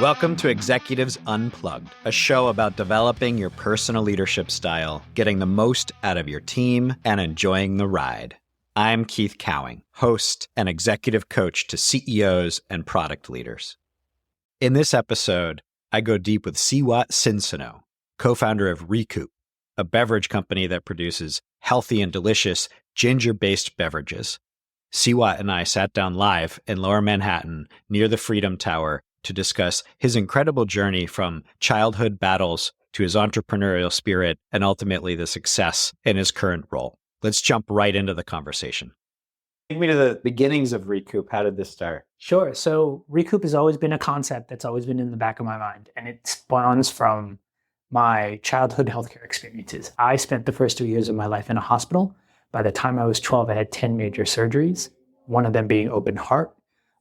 Welcome to Executives Unplugged, a show about developing your personal leadership style, getting the most out of your team, and enjoying the ride. I'm Keith Cowing, host and executive coach to CEOs and product leaders. In this episode, I go deep with Siwat Siengsanaoh, co-founder of Recoup, a beverage company that produces healthy and delicious ginger-based beverages. Siwat and I sat down live in Lower Manhattan near the Freedom Tower to discuss his incredible journey from childhood battles to his entrepreneurial spirit and ultimately the success in his current role. Let's jump right into the conversation. Take me to the beginnings of Recoup. How did this start? Sure. So Recoup has always been a concept that's always been in the back of my mind, and it spawns from my childhood healthcare experiences. I spent the first 2 years of my life in a hospital. By the time I was 12, I had 10 major surgeries, one of them being open heart.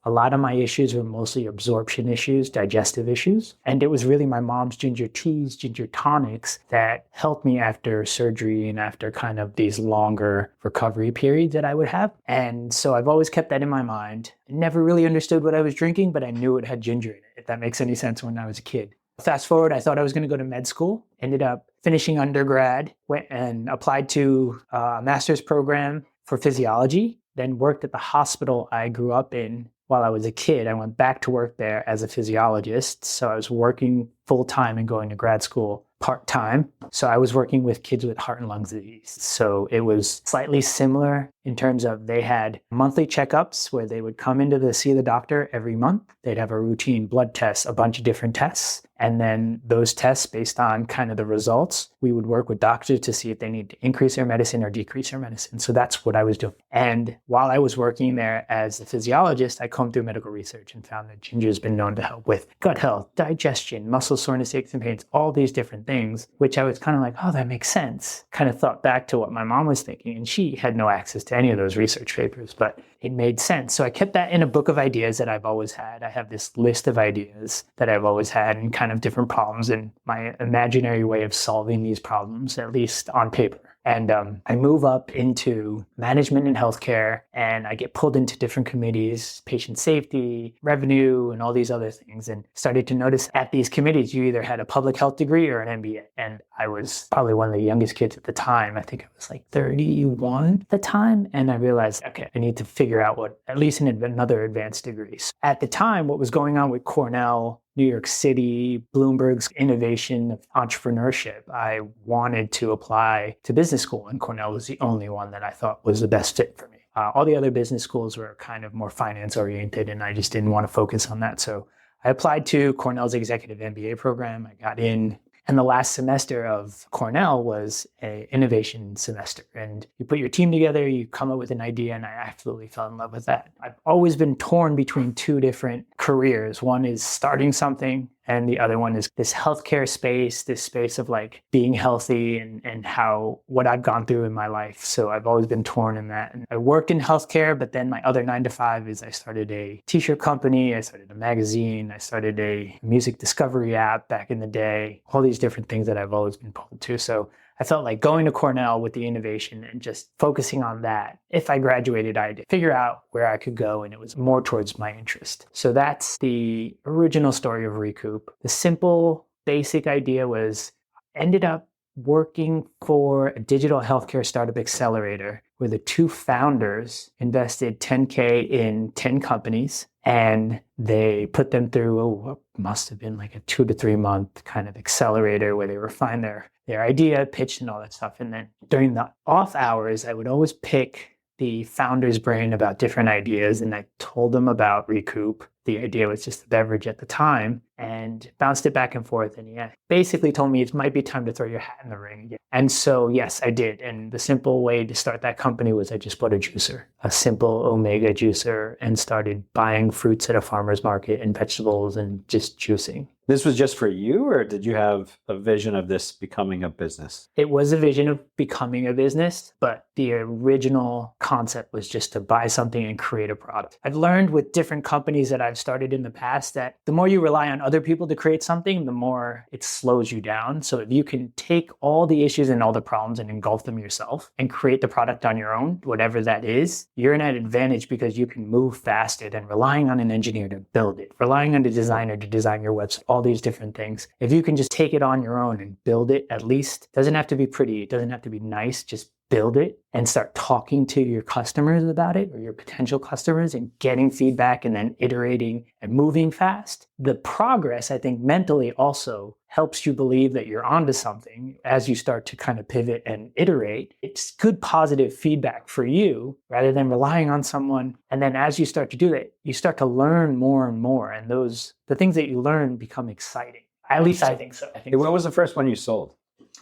A lot of my issues were mostly absorption issues, digestive issues. And it was really my mom's ginger teas, ginger tonics that helped me after surgery and after kind of these longer recovery periods that I would have. And so I've always kept that in my mind. Never really understood what I was drinking, but I knew it had ginger in it, if that makes any sense, when I was a kid. Fast forward, I thought I was going to go to med school, ended up finishing undergrad, went and applied to a master's program for physiology, then worked at the hospital I grew up in. While I was a kid, I went back to work there as a physiologist. So I was working full-time and going to grad school part-time. So I was working with kids with heart and lung disease. So it was slightly similar in terms of they had monthly checkups where they would come in to see the doctor every month. They'd have a routine blood test, a bunch of different tests. And then those tests, based on kind of the results, we would work with doctors to see if they need to increase their medicine or decrease their medicine. So that's what I was doing. And while I was working there as a physiologist, I combed through medical research and found that ginger has been known to help with gut health, digestion, muscle soreness, aches and pains, all these different things, which I was kind of like, oh, that makes sense. Kind of thought back to what my mom was thinking, and she had no access to any of those research papers, but it made sense. So I kept that in a book of ideas that I've always had. I have this list of ideas that I've always had and kind of different problems and my imaginary way of solving these problems, at least on paper. And I move up into management and healthcare, and I get pulled into different committees, patient safety, revenue, and all these other things, and started to notice at these committees, you either had a public health degree or an MBA. And I was probably one of the youngest kids at the time. I think I was like 31 at the time. And I realized, okay, I need to figure out what, at least another advanced degree. So at the time, what was going on with Cornell, New York City, Bloomberg's innovation of entrepreneurship, I wanted to apply to business school, and Cornell was the only one that I thought was the best fit for me. All the other business schools were kind of more finance oriented, and I just didn't want to focus on that. So I applied to Cornell's executive MBA program. I got in. And the last semester of Cornell was an innovation semester. And you put your team together, you come up with an idea, and I absolutely fell in love with that. I've always been torn between two different careers. One is starting something, and the other one is this healthcare space, this space of like being healthy and how what I've gone through in my life. So I've always been torn in that. And I worked in healthcare, but then my other 9 to 5 is I started a t-shirt company, I started a magazine, I started a music discovery app back in the day, all these different things that I've always been pulled to. So I felt like going to Cornell with the innovation and just focusing on that. If I graduated, I'd figure out where I could go, and it was more towards my interest. So that's the original story of Recoup. The simple, basic idea was ended up working for a digital healthcare startup accelerator where the two founders invested $10K in 10 companies, and they put them through what must have been like a 2 to 3 month kind of accelerator where they refine their idea, pitch, and all that stuff. And then during the off hours, I would always pick the founder's brain about different ideas, and I told them about Recoup. The idea was just a beverage at the time, and bounced it back and forth. And yeah, basically told me it might be time to throw your hat in the ring again. And so, yes, I did. And the simple way to start that company was I just bought a juicer, a simple Omega juicer, and started buying fruits at a farmer's market and vegetables and just juicing. This was just for you, or did you have a vision of this becoming a business? It was a vision of becoming a business, but the original concept was just to buy something and create a product. I've learned with different companies that I've started in the past that the more you rely on other people to create something, the more it slows you down. So if you can take all the issues and all the problems and engulf them yourself and create the product on your own, whatever that is, you're in an advantage because you can move faster than relying on an engineer to build it, relying on a designer to design your website, all these different things. If you can just take it on your own and build it, at least, it doesn't have to be pretty, it doesn't have to be nice, just build it and start talking to your customers about it or your potential customers and getting feedback and then iterating and moving fast. The progress, I think, mentally also helps you believe that you're onto something as you start to kind of pivot and iterate. It's good positive feedback for you rather than relying on someone. And then as you start to do that, you start to learn more and more. And the things that you learn become exciting. At least I think so. What was the first one you sold?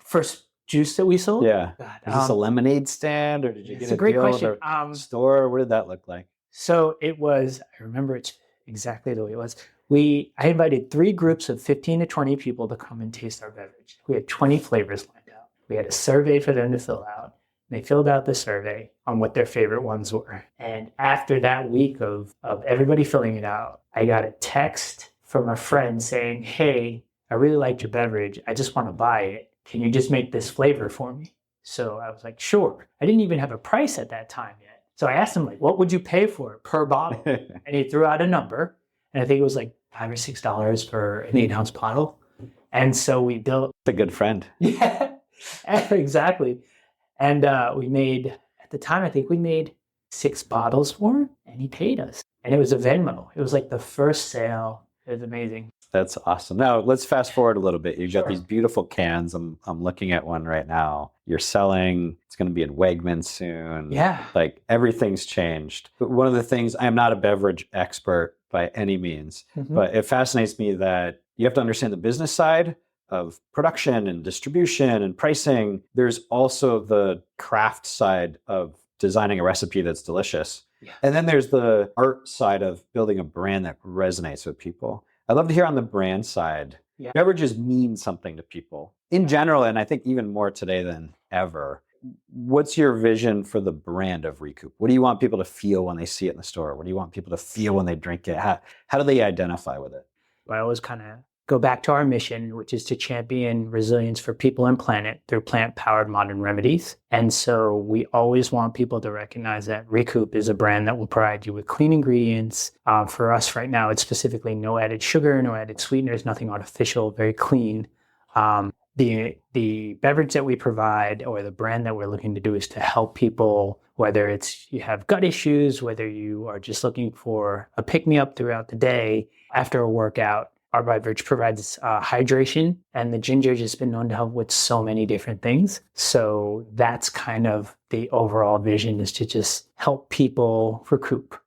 First juice that we sold? Yeah. God, Is this a lemonade stand, or did you get a great deal question. at a store? What did that look like? So it was, I remember it exactly the way it was. I invited 3 groups of 15 to 20 people to come and taste our beverage. We had 20 flavors lined out. We had a survey for them to fill out. They filled out the survey on what their favorite ones were. And after that week of everybody filling it out, I got a text from a friend saying, "Hey, I really liked your beverage. I just want to buy it. Can you just make this flavor for me?" So I was like, sure. I didn't even have a price at that time yet. So I asked him, like, what would you pay for it per bottle? And he threw out a number. And I think it was like $5 or $6 for an 8-ounce bottle. And so we built. A good friend. Yeah, exactly. And we made, at the time, I think we made 6 bottles for him. And he paid us. And it was a Venmo. It was like the first sale. It was amazing. That's awesome. Now let's fast forward a little bit. You've got these beautiful cans. I'm looking at one right now. You're selling. It's going to be in Wegmans soon. Yeah. Like everything's changed. But one of the things, I am not a beverage expert by any means, but it fascinates me that you have to understand the business side of production and distribution and pricing. There's also the craft side of designing a recipe that's delicious. Yeah. And then there's the art side of building a brand that resonates with people. I'd love to hear on the brand side. Yeah. Beverages mean something to people in general, and I think even more today than ever. What's your vision for the brand of Recoup? What do you want people to feel when they see it in the store? What do you want people to feel when they drink it? How do they identify with it? I always kind of go back to our mission, which is to champion resilience for people and planet through plant-powered modern remedies. And so we always want people to recognize that Recoup is a brand that will provide you with clean ingredients. For us right now, it's specifically no added sugar, no added sweeteners, nothing artificial, very clean. The beverage that we provide, or the brand that we're looking to do, is to help people, whether it's you have gut issues, whether you are just looking for a pick-me-up throughout the day after a workout. Our beverage provides hydration, and the ginger has been known to help with so many different things. So that's kind of the overall vision, is to just help people recoup.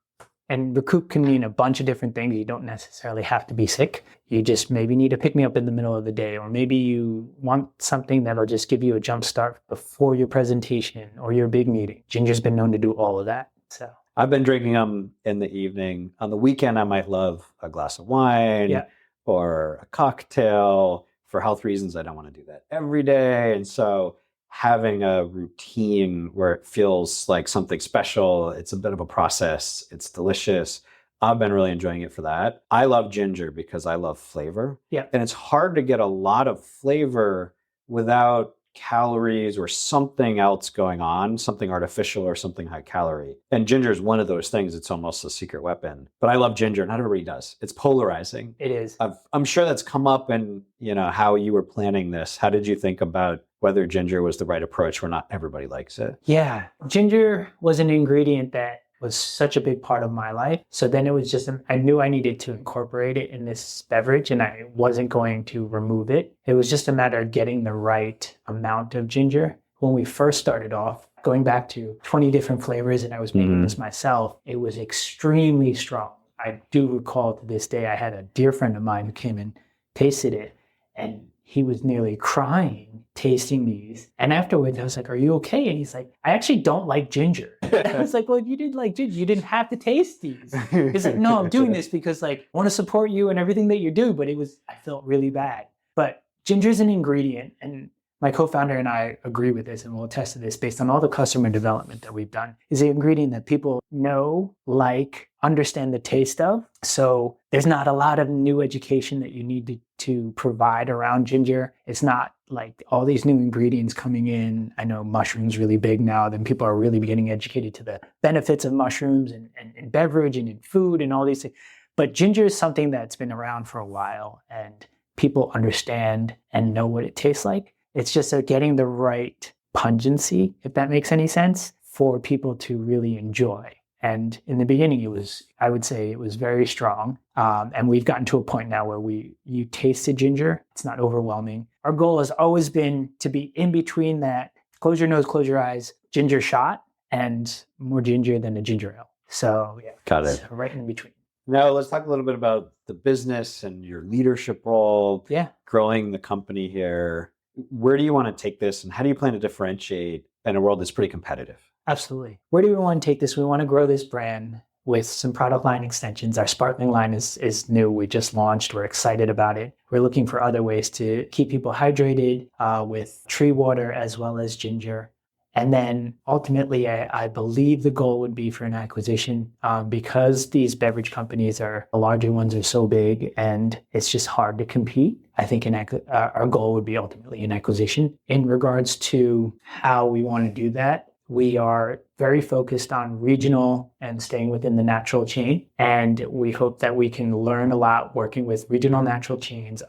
And recoup can mean a bunch of different things. You don't necessarily have to be sick. You just maybe need to pick me up in the middle of the day, or maybe you want something that'll just give you a jump start before your presentation or your big meeting. Ginger's been known to do all of that. So I've been drinking them in the evening. On the weekend, I might love a glass of wine or a cocktail. For health reasons, I don't want to do that every day. And so having a routine where it feels like something special, it's a bit of a process, it's delicious. I've been really enjoying it for that. I love ginger because I love flavor. Yeah. And it's hard to get a lot of flavor without calories or something else going on, something artificial or something high calorie. And ginger is one of those things. It's almost a secret weapon. But I love ginger. Not everybody does. It's polarizing. It is. I'm sure that's come up in, how you were planning this. How did you think about whether ginger was the right approach where not everybody likes it? Yeah. Ginger was an ingredient that was such a big part of my life. So then it was just, I knew I needed to incorporate it in this beverage, and I wasn't going to remove it. It was just a matter of getting the right amount of ginger. When we first started off, going back to 20 different flavors, and I was making this myself, it was extremely strong. I do recall to this day, I had a dear friend of mine who came and tasted it, and he was nearly crying tasting these. And afterwards, I was like, are you okay? And he's like, I actually don't like ginger. I was like, well, you didn't like ginger. You didn't have to taste these. He's like, no, I'm doing this because like I want to support you and everything that you do. But I felt really bad. But ginger is an ingredient, and my co-founder and I agree with this, and we'll attest to this based on all the customer development that we've done, is the ingredient that people know, like, understand the taste of. So there's not a lot of new education that you need to provide around ginger. It's not like all these new ingredients coming in. I know mushrooms really big now. Then people are really getting educated to the benefits of mushrooms and beverage and in food and all these things. But ginger is something that's been around for a while, and people understand and know what it tastes like. It's just getting the right pungency, if that makes any sense, for people to really enjoy. And in the beginning, I would say it was very strong. And we've gotten to a point now where you taste the ginger. It's not overwhelming. Our goal has always been to be in between that close your nose, close your eyes, ginger shot, and more ginger than a ginger ale. So yeah, got it. Right in between. Now let's talk a little bit about the business and your leadership role. Yeah. Growing the company here. Where do you want to take this, and how do you plan to differentiate in a world that's pretty competitive? Absolutely. Where do we want to take this? We want to grow this brand with some product line extensions. Our sparkling line is new. We just launched. We're excited about it. We're looking for other ways to keep people hydrated with tree water as well as ginger. And then ultimately, I believe the goal would be for an acquisition because these beverage companies the larger ones are so big and it's just hard to compete. I think our goal would be ultimately an acquisition. In regards to how we want to do that, we are very focused on regional and staying within the natural chain. And we hope that we can learn a lot working with regional natural chains,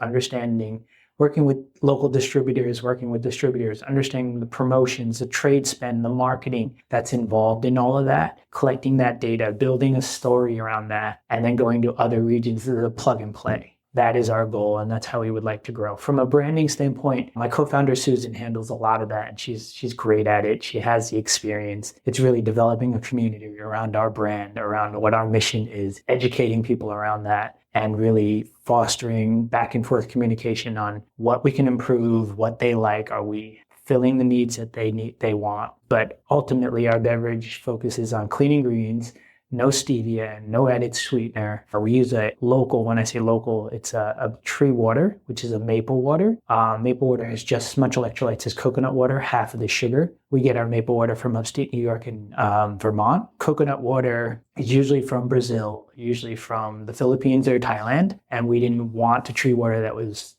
working with local distributors, understanding the promotions, the trade spend, the marketing that's involved in all of that, collecting that data, building a story around that, and then going to other regions as a plug and play. That is our goal, and that's how we would like to grow. From a branding standpoint, my co-founder Susan handles a lot of that, and she's great at it. She has the experience. It's really developing a community around our brand, around what our mission is, educating people around that, and really fostering back and forth communication on what we can improve, what they like. Are we filling the needs that they want? But ultimately, our beverage focuses on clean ingredients, no stevia, no added sweetener. We use a local, when I say local, it's a tree water, which is a maple water. Maple water has just as much electrolytes as coconut water, half of the sugar. We get our maple water from upstate New York and Vermont. Coconut water is usually from Brazil, usually from the Philippines or Thailand. And we didn't want a tree water that was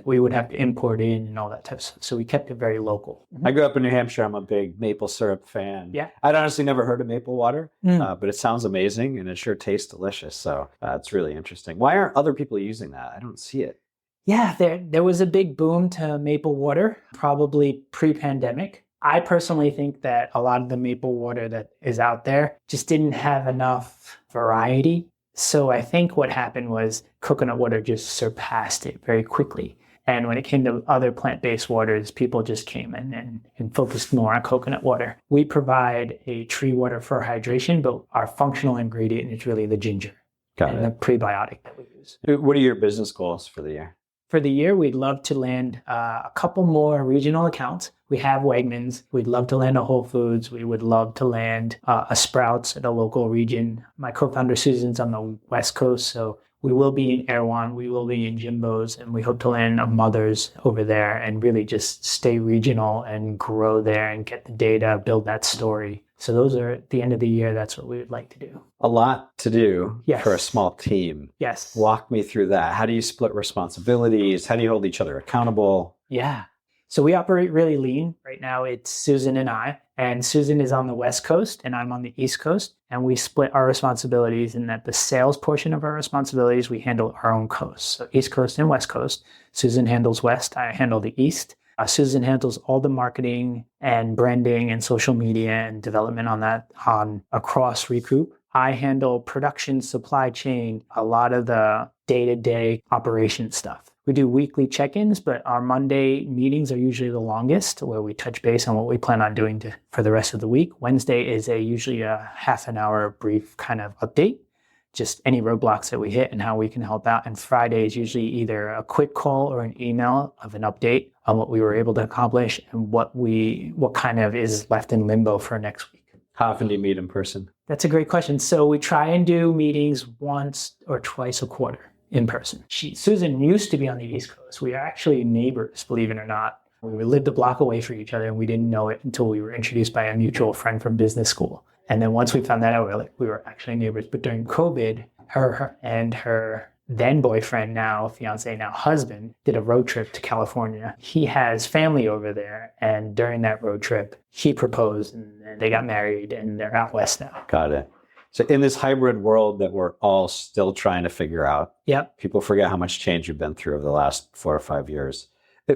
we would have to import in and all that type of stuff. So we kept it very local. I grew up in New Hampshire. I'm a big maple syrup fan. Yeah. I'd honestly never heard of maple water, but it sounds amazing and it sure tastes delicious. So it's really interesting. Why aren't other people using that? I don't see it. Yeah, there was a big boom to maple water, probably pre-pandemic. I personally think that a lot of the maple water that is out there just didn't have enough variety. So I think what happened was coconut water just surpassed it very quickly. And when it came to other plant-based waters, people just came in and focused more on coconut water. We provide a tree water for hydration, but our functional ingredient is really the ginger and the prebiotic that we use. What are your business goals for the year? For the year, we'd love to land a couple more regional accounts. We have Wegmans. We'd love to land a Whole Foods. We would love to land a Sprouts at a local region. My co-founder Susan's on the West Coast, so we will be in Erewhon. We will be in Jimbo's, and we hope to land a Mother's over there and really just stay regional and grow there and get the data, build that story. So those are at the end of the year. That's what we would like to do. A lot to do for a small team. Yes. Walk me through that. How do you split responsibilities? How do you hold each other accountable? Yeah. So we operate really lean. Right now it's Susan and I. And Susan is on the West Coast and I'm on the East Coast. And we split our responsibilities in that the sales portion of our responsibilities, we handle our own coasts. So East Coast and West Coast. Susan handles West. I handle the East. Susan handles all the marketing and branding and social media and development on that across Recoup. I handle production, supply chain, a lot of the day-to-day operation stuff. We do weekly check-ins, but our Monday meetings are usually the longest, where we touch base on what we plan on doing for the rest of the week. Wednesday is usually a half an hour brief kind of update. just any roadblocks that we hit and how we can help out. And Friday is usually either a quick call or an email of an update on what we were able to accomplish and what kind of is left in limbo for next week. How often do you meet in person? That's a great question. So we try and do meetings once or twice a quarter in person. Susan used to be on the East Coast. We are actually neighbors, believe it or not. We lived a block away from each other and we didn't know it until we were introduced by a mutual friend from business school. And then once we found that out, we were actually neighbors. But during COVID, her and her then boyfriend, now fiance, now husband, did a road trip to California. He has family over there. And during that road trip, he proposed and they got married and they're out west now. Got it. So in this hybrid world that we're all still trying to figure out, yep. People forget how much change you've been through over the last 4 or 5 years.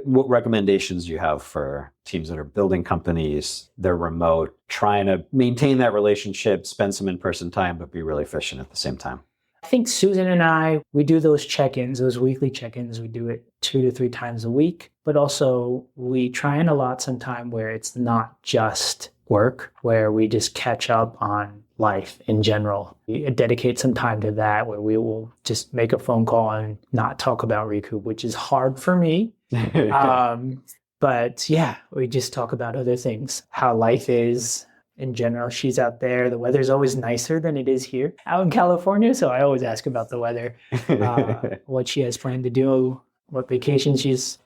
What recommendations do you have for teams that are building companies, they're remote, trying to maintain that relationship, spend some in-person time, but be really efficient at the same time? I think Susan and I, we do those check-ins, those weekly check-ins. We do it 2 to 3 times a week, but also we try and allot some time where it's not just work, where we just catch up on life in general. We dedicate some time to that, where we will just make a phone call and not talk about Recoup, which is hard for me. But yeah, we just talk about other things, how life is in general. She's out there. The weather's always nicer than it is here out in California. So I always ask about the weather, what she has planned to do, what vacation she's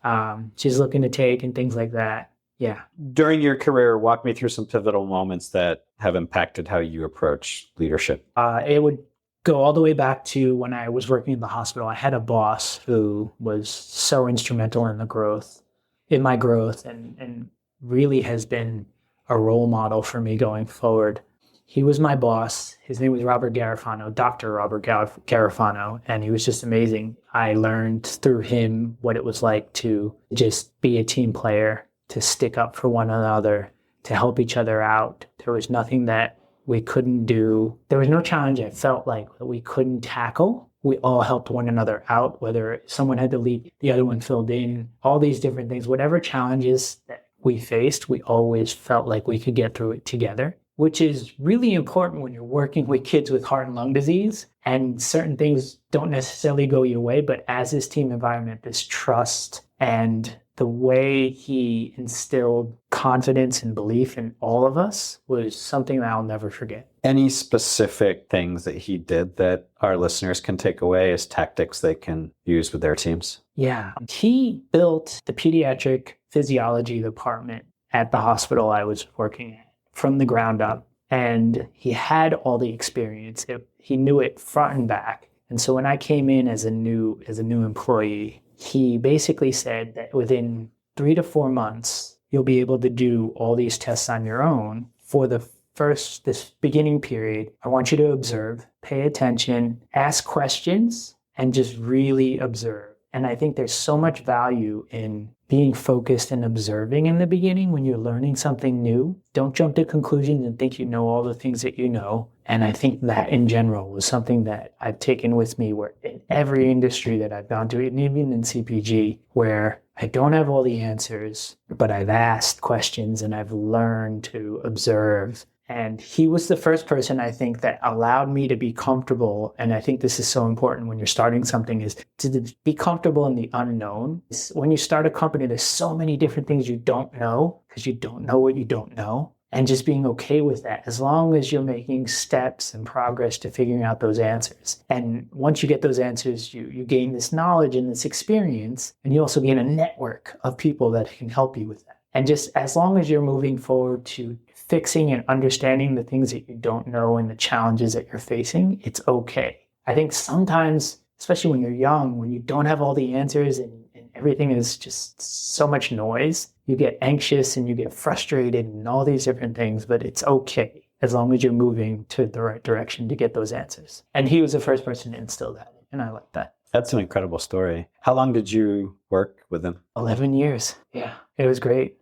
looking to take and things like that. Yeah. During your career, walk me through some pivotal moments that have impacted how you approach leadership. It would go all the way back to when I was working in the hospital. I had a boss who was so instrumental in my growth and really has been a role model for me going forward. He was my boss. His name was Robert Garifano, Dr. Robert Garifano, and he was just amazing. I learned through him what it was like to just be a team player, to stick up for one another, to help each other out. There was nothing that we couldn't do. There was no challenge I felt like that we couldn't tackle. We all helped one another out, whether someone had to lead, the other one filled in, all these different things. Whatever challenges that we faced, we always felt like we could get through it together, which is really important when you're working with kids with heart and lung disease and certain things don't necessarily go your way. But as this team environment, this trust and the way he instilled confidence and belief in all of us was something that I'll never forget. Any specific things that he did that our listeners can take away as tactics they can use with their teams? Yeah. He built the pediatric physiology department at the hospital I was working at from the ground up. And he had all the experience. He knew it front and back. And so when I came in as a new employee, he basically said that within 3 to 4 months, you'll be able to do all these tests on your own. For this beginning period, I want you to observe, pay attention, ask questions, and just really observe. And I think there's so much value in being focused and observing in the beginning when you're learning something new. Don't jump to conclusions and think you know all the things that you know. And I think that in general was something that I've taken with me where in every industry that I've gone to, and even in CPG, where I don't have all the answers, but I've asked questions and I've learned to observe. And he was the first person, I think, that allowed me to be comfortable. And I think this is so important when you're starting something, is to be comfortable in the unknown. When you start a company, there's so many different things you don't know because you don't know what you don't know. And just being okay with that, as long as you're making steps and progress to figuring out those answers. And once you get those answers, you gain this knowledge and this experience, and you also gain a network of people that can help you with that. And just as long as you're moving forward to fixing and understanding the things that you don't know and the challenges that you're facing, it's okay. I think sometimes, especially when you're young, when you don't have all the answers and everything is just so much noise, you get anxious and you get frustrated and all these different things, but it's okay as long as you're moving to the right direction to get those answers. And he was the first person to instill that, and I like that. That's an incredible story. How long did you work with him? 11 years. Yeah, it was great.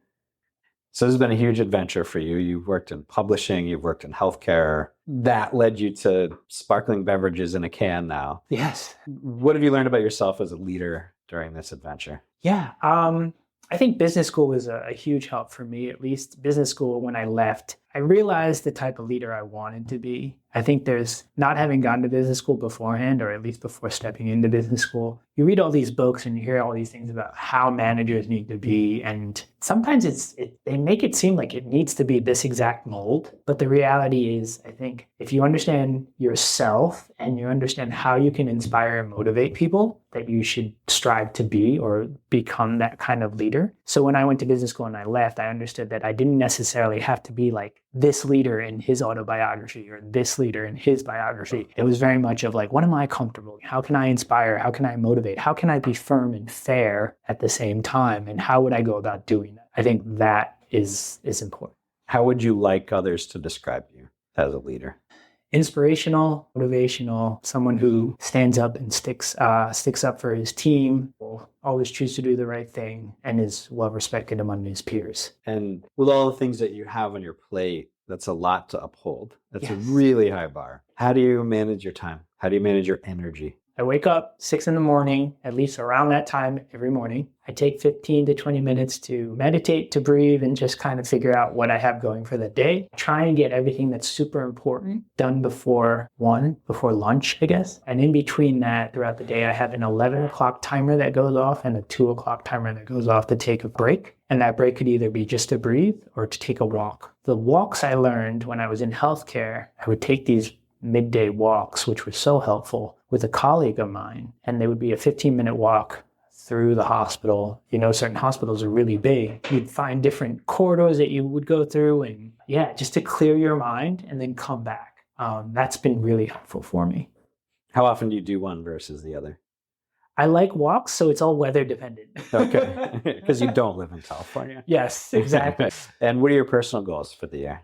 So this has been a huge adventure for you. You've worked in publishing, you've worked in healthcare. That led you to sparkling beverages in a can now. Yes. What have you learned about yourself as a leader during this adventure? Yeah, I think business school was a huge help for me. At least business school, when I left, I realized the type of leader I wanted to be. I think there's not having gone to business school beforehand, or at least before stepping into business school, you read all these books and you hear all these things about how managers need to be. And sometimes they make it seem like it needs to be this exact mold. But the reality is, I think if you understand yourself and you understand how you can inspire and motivate people, that you should strive to be or become that kind of leader. So when I went to business school and I left, I understood that I didn't necessarily have to be like this leader in his autobiography or this leader in his biography. It was very much of like, what am I comfortable? How can I inspire? How can I motivate? How can I be firm and fair at the same time? And how would I go about doing that? I think that is important. How would you like others to describe you as a leader? Inspirational, motivational, someone who stands up and sticks up for his team, will always choose to do the right thing, and is well respected among his peers. And with all the things that you have on your plate, that's a lot to uphold. That's Yes. a really high bar. How do you manage your time? How do you manage your energy? I wake up 6 a.m, at least around that time every morning. I take 15 to 20 minutes to meditate, to breathe, and just kind of figure out what I have going for the day. Try and get everything that's super important done before lunch, I guess. And in between that, throughout the day, I have an 11 o'clock timer that goes off and a 2 o'clock timer that goes off to take a break. And that break could either be just to breathe or to take a walk. The walks I learned when I was in healthcare, I would take these midday walks, which were so helpful, with a colleague of mine. And they would be a 15-minute walk through the hospital. You know, certain hospitals are really big. You'd find different corridors that you would go through, and just to clear your mind and then come back. That's been really helpful for me. How often do you do one versus the other? I like walks, so it's all weather dependent. Okay, because you don't live in California. Yes, exactly. And what are your personal goals for the year?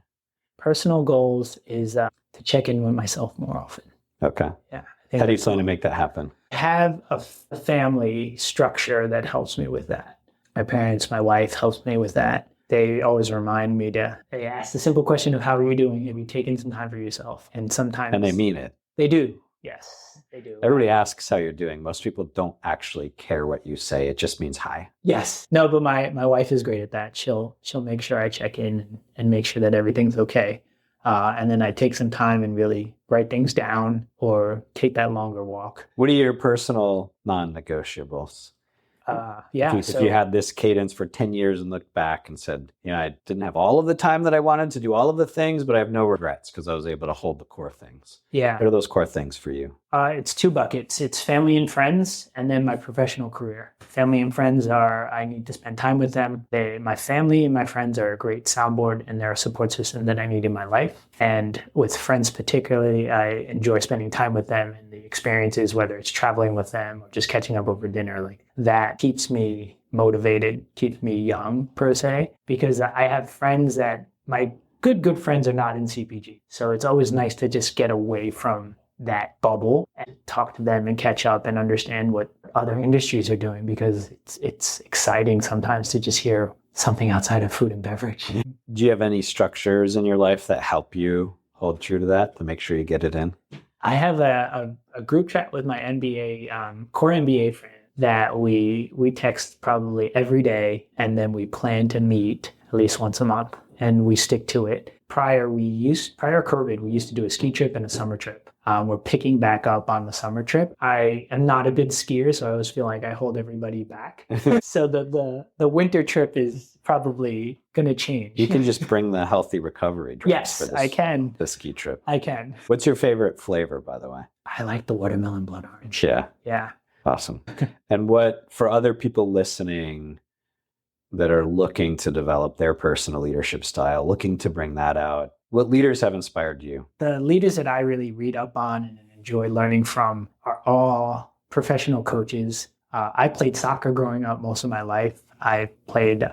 Personal goals is to check in with myself more often. Okay. Yeah. How do you plan to make that happen? Have a family structure that helps me with that. My parents, my wife helps me with that. They always remind me they ask the simple question of how are you doing? Have you taken some time for yourself? And sometimes... And they mean it. They do. Yes, they do. Everybody asks how you're doing. Most people don't actually care what you say. It just means hi. Yes. No, but my wife is great at that. She'll make sure I check in and make sure that everything's okay. And then I take some time and really write things down or take that longer walk. What are your personal non-negotiables? If you had this cadence for 10 years and looked back and said, I didn't have all of the time that I wanted to do all of the things, but I have no regrets because I was able to hold the core things. Yeah. What are those core things for you? It's 2 buckets. It's family and friends, and then my professional career. Family and friends I need to spend time with them. My family and my friends are a great soundboard, and they're a support system that I need in my life. And with friends particularly, I enjoy spending time with them and the experiences, whether it's traveling with them or just catching up over dinner. Like that keeps me motivated, keeps me young per se, because I have friends that my good friends are not in CPG. So it's always nice to just get away from that bubble and talk to them and catch up and understand what other industries are doing, because it's exciting sometimes to just hear something outside of food and beverage. Do you have any structures in your life that help you hold true to that, to make sure you get it in? I have a group chat with my core MBA friend that we text probably every day, and then we plan to meet at least once a month, and we stick to it. Prior COVID, we used to do a ski trip and a summer trip. We're picking back up on the summer trip. I am not a good skier, so I always feel like I hold everybody back. So the winter trip is probably going to change. You can just bring the healthy recovery drinks. Yes, for this, I can. The ski trip. I can. What's your favorite flavor, by the way? I like the watermelon blood orange. Yeah. Yeah. Awesome. And what, for other people listening that are looking to develop their personal leadership style, looking to bring that out, what leaders have inspired you? The leaders that I really read up on and enjoy learning from are all professional coaches. I played soccer growing up most of my life. I played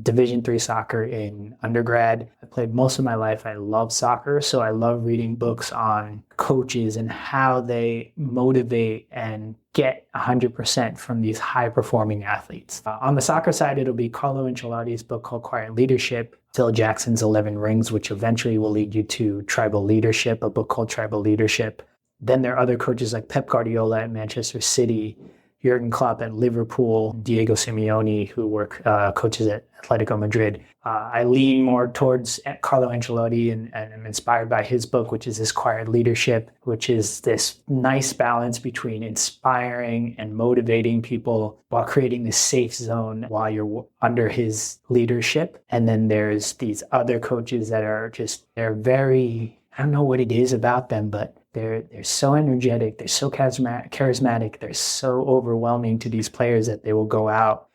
Division III soccer in undergrad. I played most of my life. I love soccer, so I love reading books on coaches and how they motivate and get 100% from these high-performing athletes. On the soccer side, it'll be Carlo Ancelotti's book called Quiet Leadership, Phil Jackson's 11 Rings, which eventually will lead you to Tribal Leadership, a book called Tribal Leadership. Then there are other coaches like Pep Guardiola at Manchester City Jurgen Klopp at Liverpool, Diego Simeone, who were coaches at Atletico Madrid. I lean more towards Carlo Ancelotti and I'm inspired by his book, which is Acquired Leadership, which is this nice balance between inspiring and motivating people while creating this safe zone while you're under his leadership. And then there's these other coaches that are they're very, I don't know what it is about them, but they're so energetic, they're so charismatic, they're so overwhelming to these players that they will go out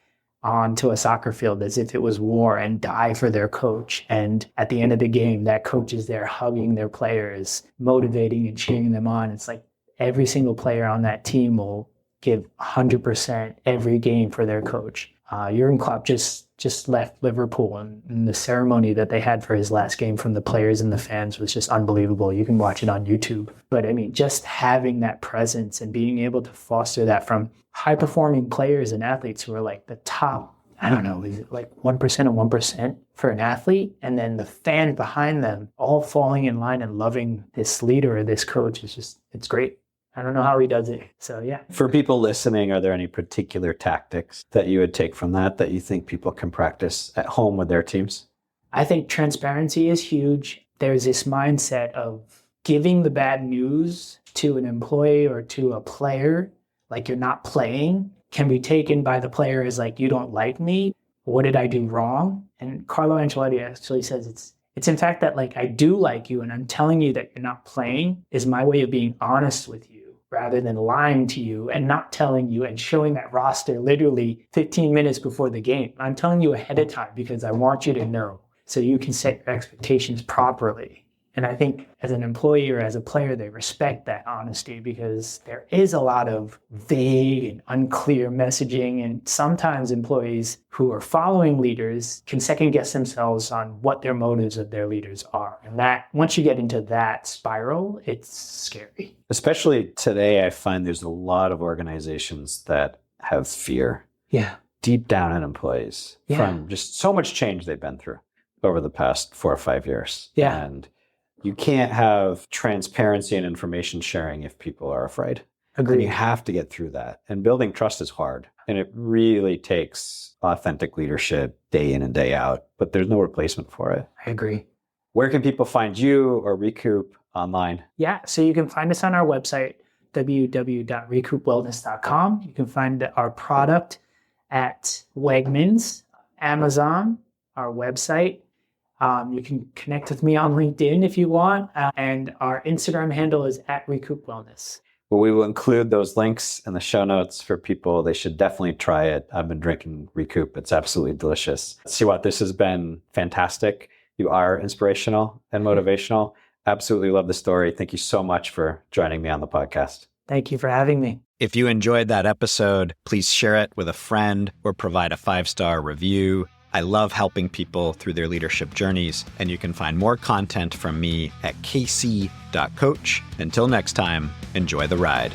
onto a soccer field as if it was war and die for their coach. And at the end of the game, that coach is there hugging their players, motivating and cheering them on. It's like every single player on that team will give 100% every game for their coach. Jurgen Klopp just left Liverpool, and the ceremony that they had for his last game from the players and the fans was just unbelievable. You can watch it on YouTube. But I mean, just having that presence and being able to foster that from high-performing players and athletes who are like the top, I don't know, is it like 1% of 1% for an athlete? And then the fans behind them all falling in line and loving this leader or this coach is it's great. I don't know how he does it. So, yeah. For people listening, are there any particular tactics that you would take from that you think people can practice at home with their teams? I think transparency is huge. There's this mindset of giving the bad news to an employee or to a player, like you're not playing, can be taken by the player as like, you don't like me. What did I do wrong? And Carlo Ancelotti actually says it's in fact that like, I do like you and I'm telling you that you're not playing is my way of being honest with you, rather than lying to you and not telling you and showing that roster literally 15 minutes before the game. I'm telling you ahead of time because I want you to know so you can set your expectations properly. And I think as an employee or as a player, they respect that honesty because there is a lot of vague and unclear messaging. And sometimes employees who are following leaders can second guess themselves on what their motives of their leaders are. And that once you get into that spiral, it's scary. Especially today, I find there's a lot of organizations that have fear deep down in employees from just so much change they've been through over the past 4 or 5 years. And you can't have transparency and information sharing if people are afraid. Agreed. And you have to get through that. And building trust is hard. And it really takes authentic leadership day in and day out. But there's no replacement for it. I agree. Where can people find you or Recoup online? Yeah, so you can find us on our website, www.recoupwellness.com. You can find our product at Wegmans, Amazon, our website. You can connect with me on LinkedIn if you want. And our Instagram handle is @Recoup Wellness. Well, we will include those links in the show notes for people. They should definitely try it. I've been drinking Recoup. It's absolutely delicious. Siwat, this has been fantastic. You are inspirational and motivational. Absolutely love the story. Thank you so much for joining me on the podcast. Thank you for having me. If you enjoyed that episode, please share it with a friend or provide a 5-star review. I love helping people through their leadership journeys, and you can find more content from me at kc.coach. Until next time, enjoy the ride.